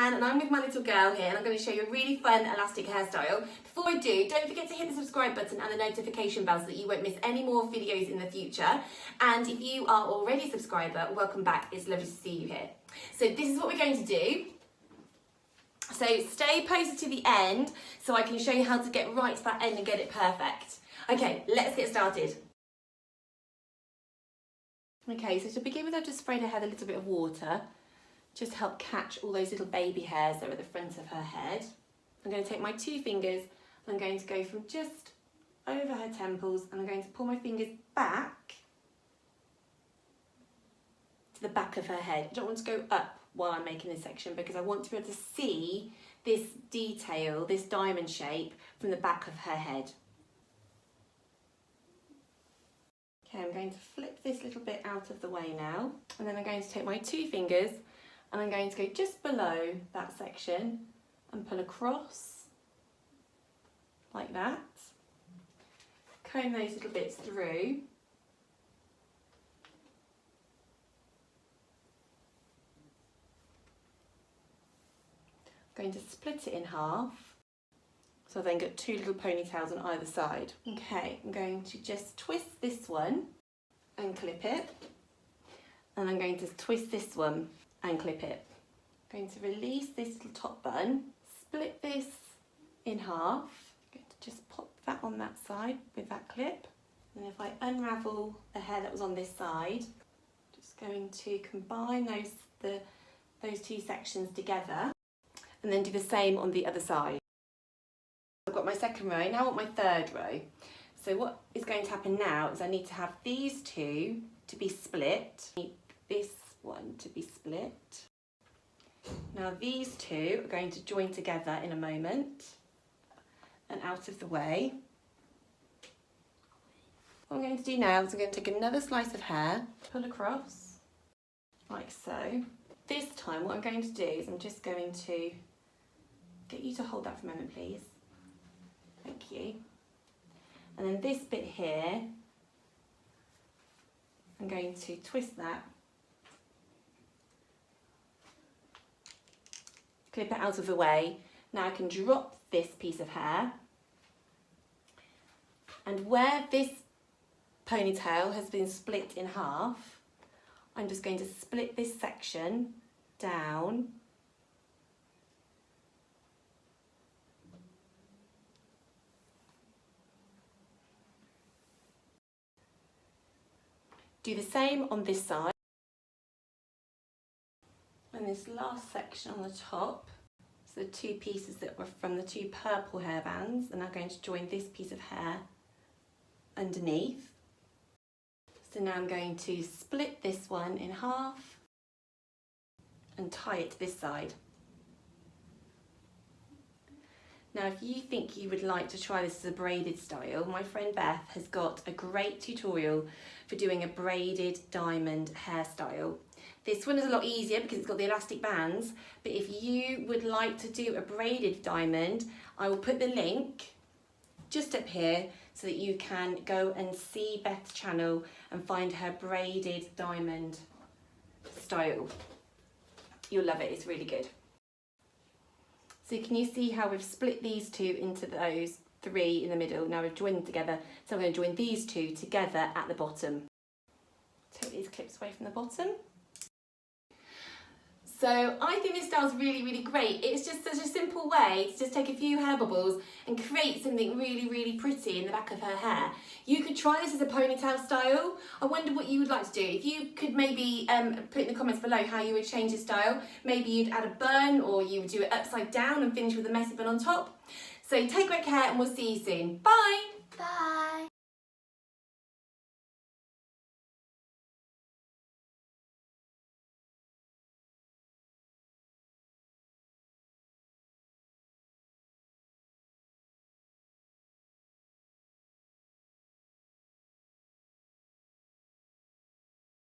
Anne and I'm with my little girl here and I'm going to show you a really fun elastic hairstyle. Before I do, don't forget to hit the subscribe button and the notification bell so that you won't miss any more videos in the future. And if you are already a subscriber, welcome back. It's lovely to see you here. So this is what we're going to do. So stay posted to the end so I can show you how to get right to that end and get it perfect. Okay, let's get started. Okay, so to begin with, I've just sprayed her head a little bit of water, just to help catch all those little baby hairs that are at the front of her head. I'm going to take my 2 fingers and I'm going to go from just over her temples and I'm going to pull my fingers back to the back of her head. I don't want to go up while I'm making this section because I want to be able to see this detail, this diamond shape from the back of her head. Okay, I'm going to flip this little bit out of the way now, and then I'm going to take my 2 fingers and I'm going to go just below that section and pull across like that. Comb those little bits through. I'm going to split it in half. So I've then got 2 little ponytails on either side. Okay, I'm going to just twist this one and clip it. And I'm going to twist this one and clip it. I'm going to release this little top bun, split this in half. I'm going to just pop that on that side with that clip. And if I unravel the hair that was on this side, just going to combine those 2 sections together and then do the same on the other side. I've got my 2nd row, now I want my 3rd row. So what is going to happen now is I need to have these 2 to be split. I need this one to be split. Now these 2 are going to join together in a moment and out of the way. What I'm going to do now is I'm going to take another slice of hair, pull across like so. This time what I'm going to do is I'm just going to get you to hold that for a moment, please. Thank you. And then this bit here, I'm going to twist that, clip it out of the way. Now I can drop this piece of hair, and where this ponytail has been split in half, I'm just going to split this section down . Do the same on this side. And this last section on the top, so the 2 pieces that were from the 2 purple hairbands, and I'm going to join this piece of hair underneath. So now I'm going to split this one in half and tie it to this side. Now if you think you would like to try this as a braided style, my friend Beth has got a great tutorial for doing a braided diamond hairstyle. This one is a lot easier because it's got the elastic bands, but if you would like to do a braided diamond, I will put the link just up here so that you can go and see Beth's channel and find her braided diamond style. You'll love it, it's really good. So can you see how we've split these 2 into those 3 in the middle? Now we've joined them together, so I'm going to join these 2 together at the bottom. Take these clips away from the bottom. So I think this style is really, really great. It's just such a simple way to just take a few hair bubbles and create something really, really pretty in the back of her hair. You could try this as a ponytail style. I wonder what you would like to do. If you could maybe put in the comments below how you would change this style. Maybe you'd add a bun or you would do it upside down and finish with a messy bun on top. So take great care and we'll see you soon. Bye! Bye!